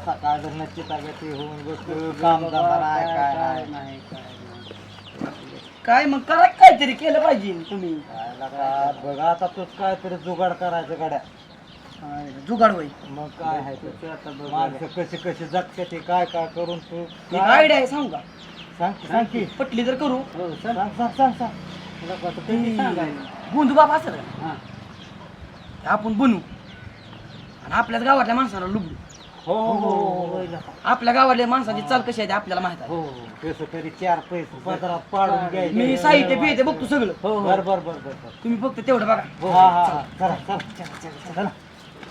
सकाळ नक्की तब्येत होऊन बसतो काम धंदा नाही काय नाही काय मग करा काहीतरी केलं पाहिजे तुम्ही. बघा आता तूच काहीतरी जुगाड करायचं गड्या. जुगाड होईल मग काय आहे माणसं कशी कशी जगते ते काय काय करून तू एक आयडिया आहे सांगू का? सांग की पटली तर करू. सांग सांग सांग सांग तुला कसं कधी सांगायचं गोंधू बाप असेल का? ते आपण बनवू आणि आपल्याच गावातल्या माणसाला लुबडू. हो हो आपल्या गावातल्या माणसाची चाल कशी आहे ते आपल्याला माहित आहे. हो कसं तरी 4 पैसे पदरात पाडून घ्यायचे. मी साहित्य बिहित्य बघतो सगळं. बर बर बर बर तुम्ही फक्त तेवढं बघा. हा हा चला चला चला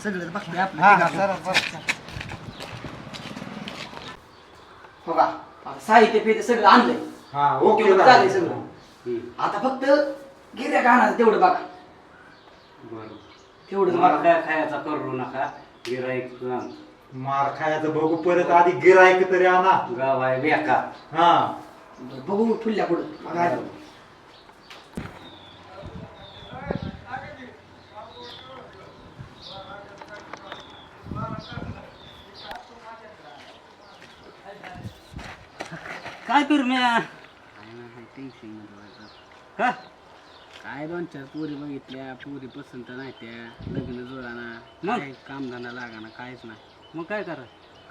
सगळं बघते हा आपलं. हा चला चला बघा आता साहित्य बिहित्य सगळं आणलंय. हा ओके ओके चालेल सगळं. आता फक्त गिऱ्या गाणं तेवढं बघा. तेवढंच बघा. काय खायचा करू नका गिराईक मार खायचं बघू परत आधी गिरायक तरी आणा. गाव आहे बेकार. हा बघू फुलल्या पुढं बघा. काय करू मी का काय 2-4 पोरी बघितल्या, पोरी पसंत नाही त्या, लग्न जोडाना, मग? काय कामधंदा लागाना, काहीच नाही. मग काय करा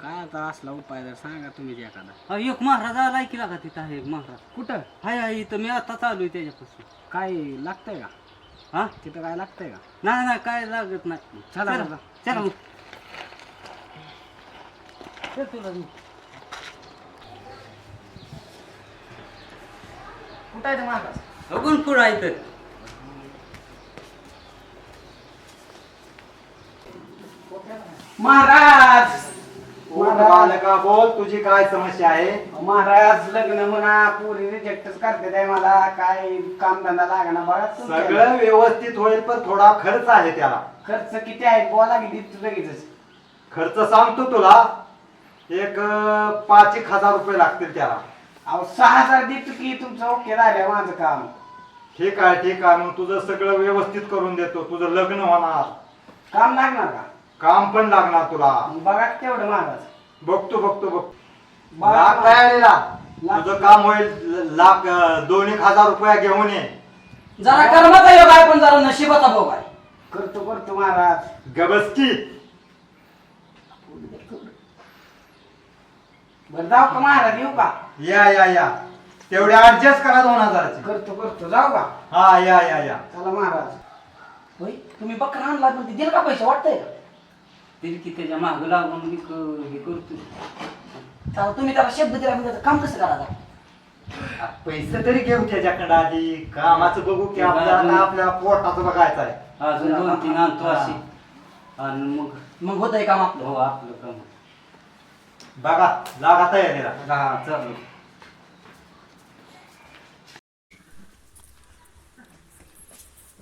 काय आता असला उपाय जर सांगा तुम्हीच एखादा. एक महाराज आलाय की लागा तिथं आहे एक महाराज कुठं हाय आहे इथं मी आता चालू आहे त्याच्यापासून. काय लागतंय का? हा तिथं काय लागतंय का? नाही नाही काय लागत नाही. चला, चला चला. चला मग चल तुला मी. कुठं आहे ते महाराज? बघून पुढं आहे तर महाराज बालका बोल तुझी काय समस्या आहे. महाराज लग्न म्हणा पोरी रिजेक्टच करते ते मला, काय कामधंदा लागाना बघा तुम्ही. सगळं व्यवस्थित होईल पण थोडा खर्च आहे त्याला. खर्च किती आहे बोला किती लगेच. खर्च सांगतो तुला एक 5,000 रुपये लागतील त्याला. अहो 6,000 देतो की तुमचं ओके झालं माझं काम. ठीक आहे मग तुझं सगळं व्यवस्थित करून देतो. तुझं लग्न होणार, काम लागणार का? काम पण लागणार तुला. मग बघा तेवढं महाराज. बघतो बघा. लाख तयारीला लाख. तुझं काम होईल. लाख 2,000 रुपया घेऊन ये. जरा कर्माचा योग आहे पण जरा नशिबाचा भोग आहे. करतो महाराज. गबसकी बरं जाऊ का महाराज येऊ का? या तेवढे ऍडजस्ट करा 2,000चे. करतो जाऊ का? हा या चला महाराज. होय तुम्ही बकरा आणला पण ते दिल का पैसे वाटतंय का? तरी की त्याच्या मागं लागून मी हे करतो. चला तुम्ही त्याला शब्द दिला म्हणजे त्याचं काम कसं करायचं? पैसे तरी घेऊ त्याच्याकडे आधी. कामाचं बघू की आपल्या पोटाचं बघायचं आहे. अजून 2-3 आणतो अशी आणि मग मग होतंय काम आपलं. हो आपलं काम. बघा लागा तयारीला. हा चालू.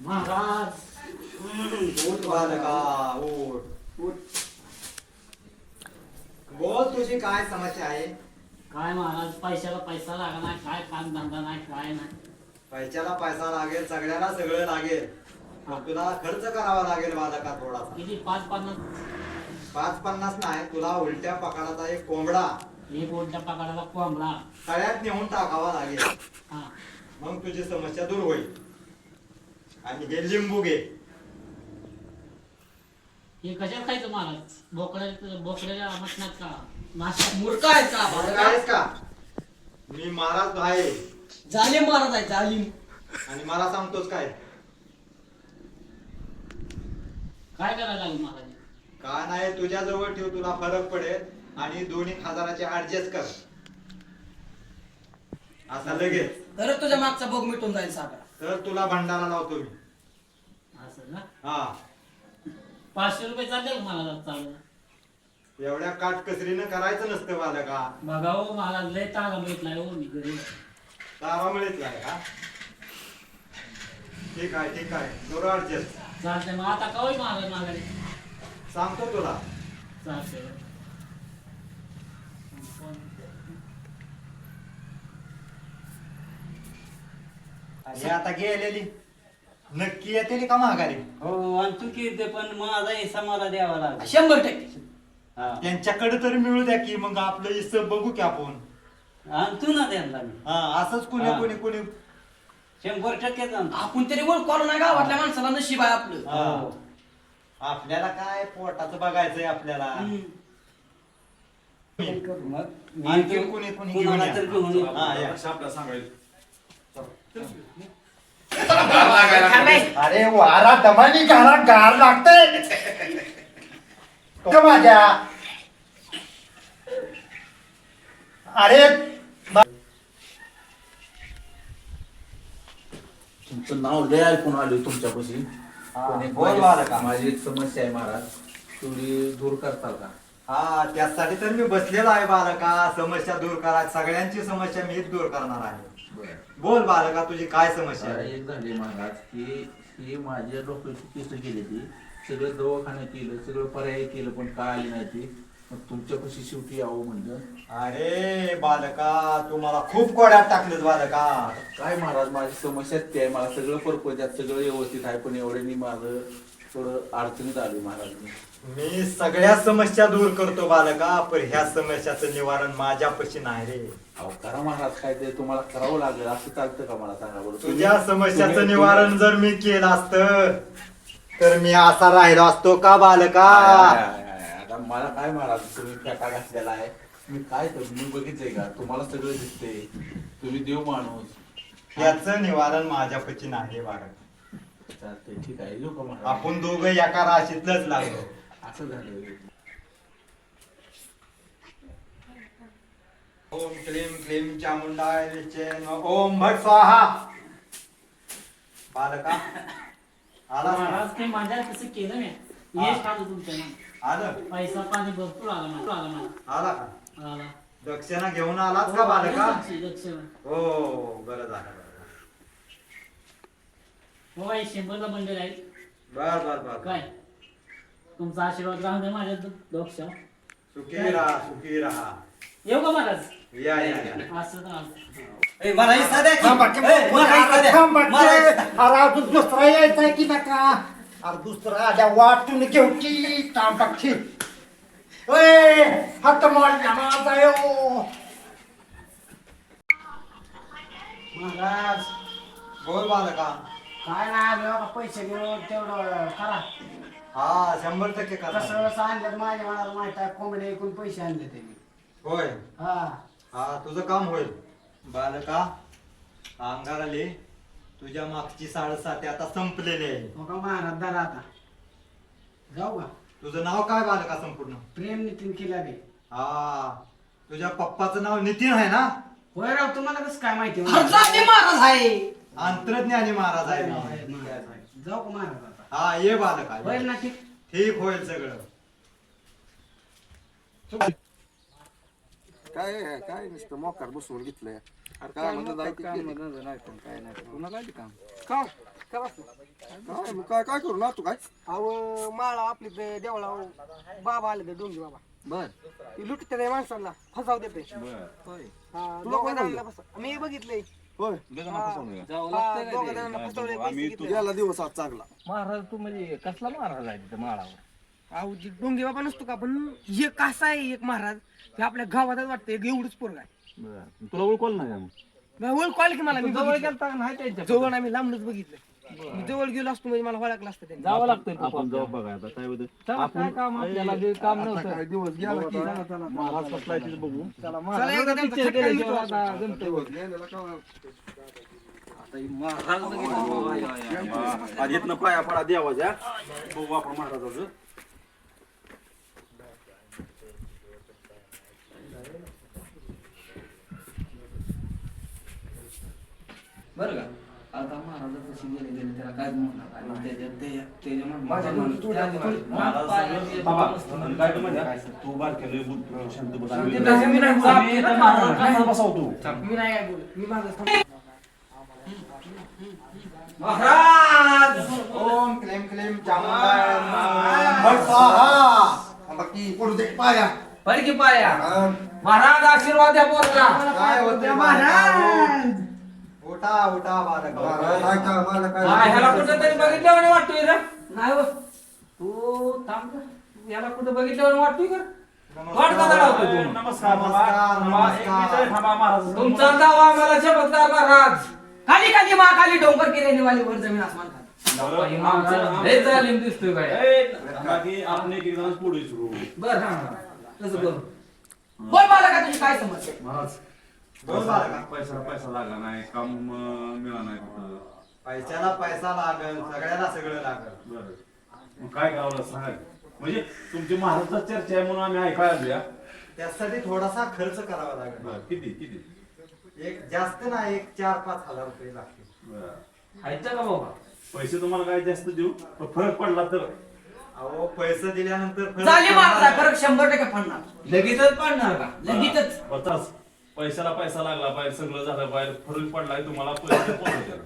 महाराज उठ बालका उठ. बोल तुझी काय समस्या आहे. काय महाराज पैशाला पैसा लागणार, काय काम धंदा नाही, काय नाही. पैशाला पैसा लागेल, सगळ्याला सगळं लागेल. मग तुला खर्च करावा लागेल बालका थोडासा. किती 5-50 5-50 नाही, तुला उलट्या पकडाचा एक कोंबडा एक ओढ्या पकडायला कोंबडा. तळ्यात नेऊन टाकावा लागेल. हा मग तुझी समस्या दूर होईल. आणि हे लिंबू घे. हे कशात खायचं महाराज? बोकड्याच्या मटणात का? नाश्ता मूर्ख आहे का बरं बाबा? आहेस का? मी महाराज आहे जालीम महाराज आहे जालीम. आणि मला सांगतोस काय. काय करायला लागेल महाराज? का नाही तुझ्या जवळ ठेव, तुला फरक पडेल. आणि 2,000चे ऍडजस्ट कर असं लगेच. तरच तुझ्या मागचा भोग मिटून जाईल सागरा. तर तुला भंडारा लावतो मी. असं ना? हा 500 रुपये चालले मला चालू. एवढ्या काटकसरीनं करायचं नसतं बालका. बघा हो महाराज लय तागा भेटलाय हो मी घरी. तारा मिळतलाय का. ठीक आहे करू ऍडजस्ट. चालतंय मग आता का होई महाराज माघारी? सांगतो तुला. चालतंय. हे आता गेलेली नक्की येते का माघारी. हो आणि तू की ते पण माझा हिस्सा मला द्यावा लागला. 100%. हा. त्यांच्याकडे तरी मिळू द्या की मग आपलं हिस्सं बघू की आपण. आणतो ना त्यांना मी. हा असंच कोणी हा. कोणी कोणी 100% आणतो. आपण तरी ओळखू आलो नाही गावातल्या माणसाला, नशीब आहे आपलं. हा. आपल्याला काय पोटाचं बघायचंय आपल्याला. मग मी आणखी तो- कोणी कोणी कुणाला घेऊन तर या. घेऊन येतो. हा, या. आपल्याला सांगायचं. अरे वारा दमानी घरात गार लागते माझ्या. अरे तुमचं नाव लय ऐकून आलोय तुमच्यापाशी. हा, पण एक बोल बालका. माझी एक समस्या आहे महाराज, तेवढी दूर करताल का? हा त्यासाठी तर मी बसलेलो आहे बालका. समस्या दूर करा, सगळ्यांची समस्या मीच दूर करणार आहे. बोल बालका, तुझी काय समस्या आहे? एक झाली महाराज की ही माझ्या डोक्याची केस गेली ती, सगळं दवाखाना केलं, सगळं पर्याय केलं, पण काय आली नाही ती. मग तुमच्यापाशी शेवटी यावं म्हणलं. अरे बालका, तू मला खूप कोड्यात टाकलेस बालका. काय महाराज, माझी समस्या ती आहे, मला सगळं पर्पज आहे, सगळं व्यवस्थित आहे, पण एवढ्यानी माझं थोडं अडचणीत आली महाराज. मी सगळ्या समस्या दूर करतो बालका, पण ह्या समस्याचं निवारण माझ्यापाशी नाही रे. अहो करा महाराज, काय ते तुम्हाला करावं लागेल, असं चालतं का? मला सांगा बरं. तुझ्या समस्याचं निवारण जर मी केलं असतं तर मी असा राहिलो असतो का बालका? आता मला काय महाराज, तुम्ही फेटा घातलेला आहे, मी काय करू? मी बघितलंय का? तुम्हाला सगळं दिसतंय, तुम्ही देव माणूस. याचं निवारण माझ्यापाशी नाही बालका. चालतंय, ठीक आहे, येऊ का महाराज? आपण दोघं एका राशीतलंच लागलो. असं झालं. ओम क्लीम क्लीम चामुंडाय ओम भट स्वाहा. बालका आला महाराज काही माझ्या तसं केलं मी. हा. यश आलं तुमच्या मनात. आलं पैसा पाणी भरपूर आला मला. आला का? आला. दक्षिणा घेऊन आलाच का बालका? दक्षिणा. हो बरं झालं. हो बाई, 100ला बंडल आहे. बर बर बर. काय तुमचा आशीर्वाद राहू दे माझ्या दोक्ष. सुखी राहा सुखी राहा. येऊ का महाराज? या या या. असं तर असं. ए, मला हिस्सा द्या की. थांबा की, ए, मला हिस्सा द्या. मला हिस्सा. अरे अजून दुसरा यायचा की नका? अरे दुसरा आल्या वाटून घेऊ की तांबाखी. ओय हात मारला माझा यो. महाराज बोल बालका. काय नाही आलं बाबा, पैसे घेऊन तेवढं करा. हा 100% करा. कसं आणलं माझ्या मनाला माहित आहे, कोंबडे ऐकून पैसे आणले त्यांनी. होय हा हा तुझं काम होईल बालका. अंगार आले, तुझ्या मागची 7.5 आता संपलेली आहे. हो का महाराज, धरा आता. जाऊ का? तुझं नाव काय बालका संपूर्ण? प्रेम नितीन खिलारे. हा तुझ्या पप्पाचं नाव नितीन आहे ना? होय राव, तुम्हाला कसं काय माहिती? जाते महाराज आहे. अंतरज्ञानी महाराज आहे मी. जाऊ का महाराज आता? हा ये बालका ये. होईल ना ठीक? ठीक होईल सगळं. काय काय नुसतं मोकार बसवून घेतलंय. अरे काय म्हणत जायचं काम काय मग काय करू ना तू काय? अहो माळा आपली देवळा बाबा आले ते डोंगी बाबा बर ती लुटते त्या माणसाला फसाव देते तुला कोण म्हणलं? मी बघितलंय होय दोघं जणांना फसवले पैसे घेतले. गेला दिवस आज चांगला. महाराज तू म्हणजे कसला महाराज आहे तिथं माळावर? अहो जी डोंगी बाबा नसतो का, पण एक कसा आहे एक महाराज ते आपल्या गावातच वाटतं, एक एवढंच पोरग आहे. तुला ओळखलं नाही नाही ओळख आली की मला, मी जवळ बघितलं. गेलता का नाही त्यांच्या? जवळ नाही, मी लांबच बघितलं. मी जवळ गेलो असतो म्हणजे मला ओळखलं असतं त्यांनी. जावं लागतंय आपण जाऊ बघा आता काय होतं. चला, काय काम आपल्याला जे काम आता नव्हतं. काय दिवस गेला की महाराज कसलाय ते बघू. चला चला, महाराज एकदा picture त्यांचा केलं खटका जेव्हा घेतो. आता जमतंय बघ. दिवस गेलेला का? आधी इथनं पाया पडा देवाच्या, बघू आपण महाराजाचं. बरं का? आता महाराज कशी गेले गेले त्याला काय म्हणणार आणि माझ्या डोक्यात थोडी आली बाई. काय तू म्हणजे तू बारक्याला शांत बस. मी नाही काय बोलत, मी मागं थांबलो. ओम क्लीम क्लीम चामुंडाय ओम भट स्वाहा. बाकी पडू दे पाया. बरं की पाया महाराज आशीर्वाद द्या पोराला. काय होते महाराज? उठा उठा बालका. काय काय मला काय ह्याला कुठं तरी बघितल्यावर वाटतोय रे. नाही हो. तू थांब का? याला कुठं बघितल्यावर वाटतोय का? वाट का लावतो तू? नमस्कार तुमचा दावा आम्हाला चमत्कार महाराज. खाली खाली मा खाली डोंगर किरे वाली वर जमीन आसमान खाली. लय जालीम दिसतोय काय. आपले किती पुढे सुरू बर हा तसं करू. बोल मला का तुझी काय समस्या? बोल बालका. पैसा लागला नाही, काम मिळालं नाही कुठं. पैशाला पैसा लागल, सगळ्याला सगळं लागल. बरं मग काय करावं सांगा. म्हणजे तुमची महाराष्ट्रात चर्चा आहे म्हणून आम्ही ऐकायला आलोया. त्यासाठी थोडासा खर्च करावा लागेल. बरं, किती एक जास्त नाही, एक 4-5 हजार रुपये लागतील. बरं. खायचं का बाबा? पैसे तुम्हाला काय जास्त देऊ पण फरक पडला तर अहो पैसे दिल्यानंतर फरक झाली पडणार महाराज नाही. फरक 100% पडणार. लगेचच पडणार का? लगेचच. बचाच पैशाला पैसा लागला पाहिजे, सगळं झालं पाहिजे, फरक पडलाय तुम्हाला पैसे पोहोचवतात.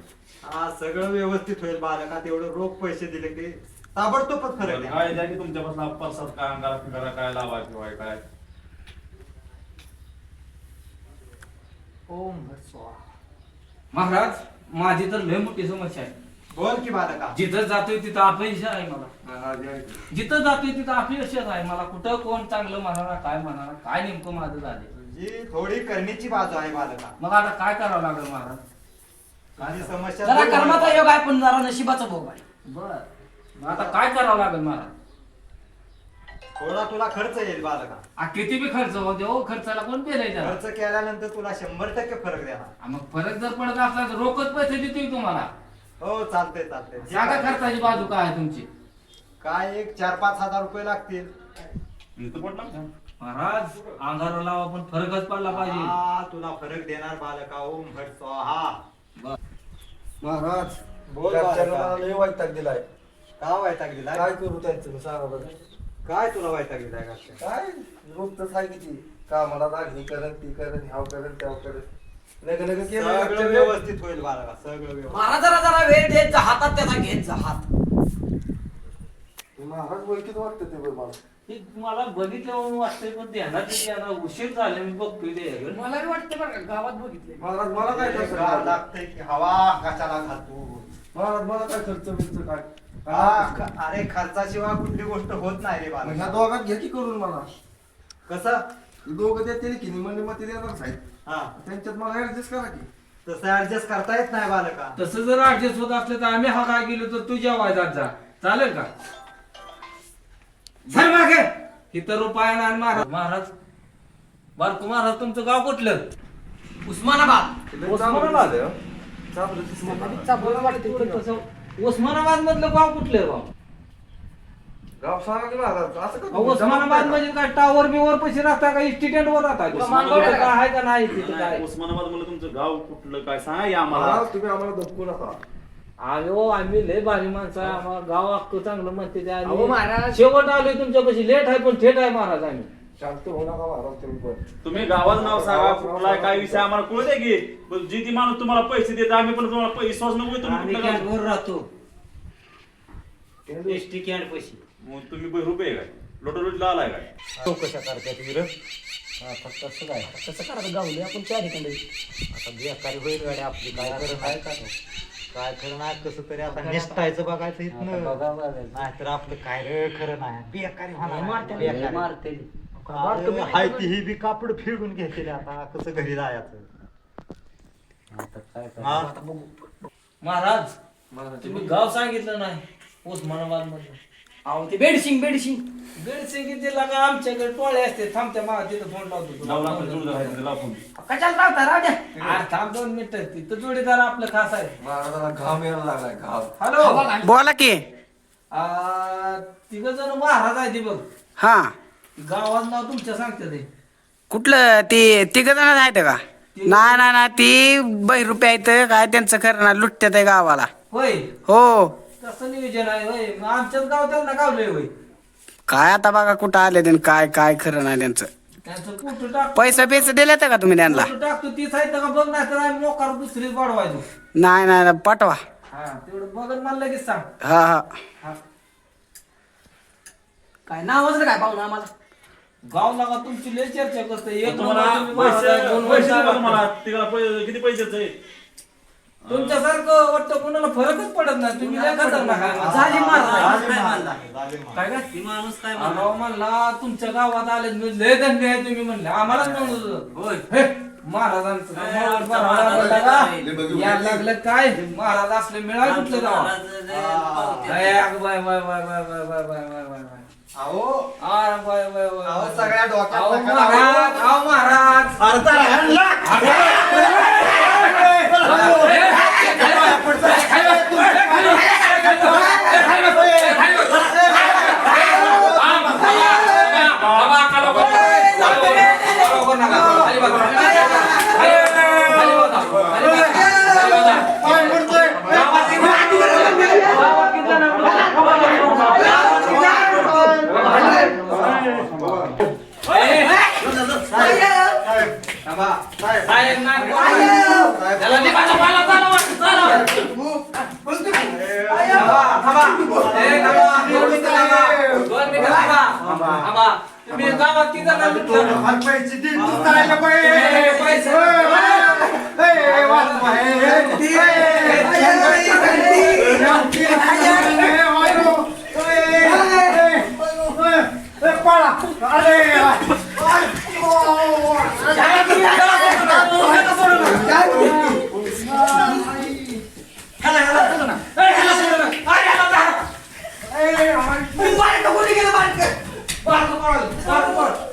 हा सगळं व्यवस्थित होईल बालका. तेवढं रोख पैसे दिले की ताबडतोबच फरक आहे. काय द्या की तुमच्यापासून परसात काय अंगाला फिरायला काय लावा किंवा काय. ओम भट स्वाहा. महाराज माझी तर लय मोठी समस्या आहे. बोल की बालका. जिथं जातोय तिथं अपयश आहे मला. जिथं जातोय तिथं अपयशच आहे मला. कुठं कोण चांगलं म्हणाला काय म्हणाला काय नेमकं माझं झाले. जी थोडी करणीची बाजू आहे बालका. मग आता काय करावं लागेल महाराज? माझी समस्या जरा दूर कर्माचा होईल. योग आहे पण जरा नशिबाचा भोग आहे. बर मग आता काय करावं लागेल महाराज? थोडा तुला खर्च येईल बालका. किती बी खर्च होऊ दे हो, खर्चाला कोण पेलाय जरा. खर्च केल्यानंतर तुला 100% फरक देणार. मग फरक जर पडत असला तर रोकच पैसे देतोय तुम्हाला. हो चालते चालते. सांगा खर्चाची बाजू काय आहे तुमची? काय एक 4-5 हजार रुपये लागतील. इथं पडला महाराज अंगावर लावा पण फरकच पडला पाहिजे. हा, तुला फरक देणार बालका. ओम भट स्वाहा. महाराज बोल घरच्यांना बालका. मला लय वैताग दिलाय. का वैताग दिलाय? काय करू त्यांचं सांगा बरं. काय तुला वैताग दिलाय का? काय रोजच आहे किती कामाला लाग हे करन ती करन ह्याव करन त्याव करन लगे लगे सगळं केलं. व्यवस्थित होईल बालका. सगळं व्यवस्थित. महाराज जरा जरा वेळ देत जा, हातात त्याचा घेत जा हात. महाराज ओळखीत वाटतं ते बरं मला. हे मला बघितल्यावर वाटतंय पण ध्यानात त्यांना उशीर झाले मी बघतोय ते. मला वाटतं बरं का गावात बघितले. महाराज मला काय खर्च गार लागला? लागतंय की हवा कशाला घालतो. महाराज मला काय खर्च बिर्च काय अरे खर्चाशिवाय कुठली गोष्ट होत नाही रे मग ह्या बालका. दोघात घ्या की करून मला. कसं? हे दोघं देतील की नाही म्हणजे मग ते देणार साहेब. हा त्यांच्यात मला ऍडजस्ट करा की. तसं ऍडजस्ट करता येत नाही बालका. तसं जर ऍडजस्ट होत असलं तर आम्ही हा काय गेलो तर तू जेवायचा जा चालेल का? सर मागे इथं रुपया आणि महाराज. महाराज बारकू महाराज तुमचं गाव कुठलं? उस्मानाबाद. उस्मानाबाद आहे, हो. चांगलं दिसलं. उस्मानाबाद मधलं गाव कुठलं गाव? गाव सांगा की महाराज. असं का अहो, उस्मानाबाद म्हणजे काय टावर बिवर पैसे राहता का इस्टिटेंट वर राहता? उस्मानाबाद काय आहे का नाही तिथे काय? उस्मानाबाद म्हणलं तुमचं गाव कुठलं काय सांगा या आम्हाला. महाराज तुम्ही आम्हाला धपकू नका. अहो आम्ही लय भारी माणसं आहे. आम्हाला गाव अख्खं चांगलं म्हणते ते. अहो, आम्ही महाराज. शेवट आलोय तुमच्यापाशी. लेट आहे पण थेट आहे महाराज आम्ही. शांत होऊ नका महाराज तुम्ही पण. तुम्ही गावाचं नाव सांगा कुठला आहे, काय विषय आम्हाला कळू दे की. पण जी ती माणूस तुम्हाला पैसे देत आम्ही पण तुम्हाला विश्वास नको तुम्ही आम्ही कुठलं गाव- कॅन्टवर राहतो एसटी कॅन्ट पैसे मग तुम्ही रुपये काय लोटोलोटला आलाय काय? चौकशा करतात विरं फक्त असं काय कसं करायचं गावले आपण चार ठिकाणी आता बेकारी होईल गाडी आपली काय खरं आहे का तो? काय खरं नाही कसं तरी आता निसटायचं बघायचं इथनं नाहीतर आपलं काय रे खरं नाही बेकारी होणार मारते हाय ती ही बी कापड फिरून घेतले आता कसं घरी जायचं हा? महाराज तुम्ही गाव सांगितलं नाही उस्मानाबाद मध्ये. अहो ते बेडशिंग दिला का आमच्याकडे टोळे असते थांबत्या मागा तिथं फोन लावतो लावून आपण जोडीदार आहे, त्याला लावून. कशाला राहता राजा? अरे थांब 2 मिनिटं. तिथं जोडीदार आपलं खास आहे. महाराजाला घाम यायला लागलाय घाम. हॅलो बोला की. तिघ जण महाराज आहे ती बघ. हा गावात नाव तुमच्या सांगते ते. कुठलं ते तिघ जण आहेत का? नाही नाही नाही ती बहिरुपये आहेत काय त्यांचं खरं ना लुटत्यात आहे गावाला. होय हो कसं नियोजन आहे होय? मग आमच्याच गाव त्यांना गावलंय होय. काय आता बघा कुठं आले ते काय काय खरं नाही त्यांचं. त्यांचं कुठं टाक पैसे पैसे दिले का तुम्ही त्यांना? कुठं टाकतो तीच आहे का बघ नाही तर आम्ही मोकार दुसरीच वाढवायचो. नाही नाही नाही, पाठवा. हा तेवढं बघ मला लगेच सांग. हा हा हा काय नाव असलं काय पाहुणा आम्हाला? गाव लागा तुमची लय चर्चा करते. एक तुम्हाला नंबर तुम्ही महाराज आहे, दोन पैसे वर्षाला देतो तुम्हाला तिला किती पैसे द्यायचे? तुमच्यासारखं वाटतं कोणाला फरकच पडत नाही. तुम्ही लय खतरनाक आहे. झाली महाराज. झाली महाराज. काय काय ती माणूस काय अहो म्हणला तुमच्या गावात आले लय धन्य आहे तुम्ही म्हणले आम्हालाच म्हणत होय महाराजांचं गावात भरावं लागलं का? यायला लागलं काय महाराज असले मिळाल कुठलं गाव bye bye bye bye bye bye bye bye bye bye अहो बाय बाय बाय अहो सगळ्या डोक्यात अहो नका महाराज लावू. अहो महाराज अर्धा राहिला. काय म्हणतोय? तुम्ही गावात किती जण लुटलं? हात पैसे दे, तू जायला पाहिजे. पैसे. वाच पळा अरे बारकं पळालं, बारकं पळ.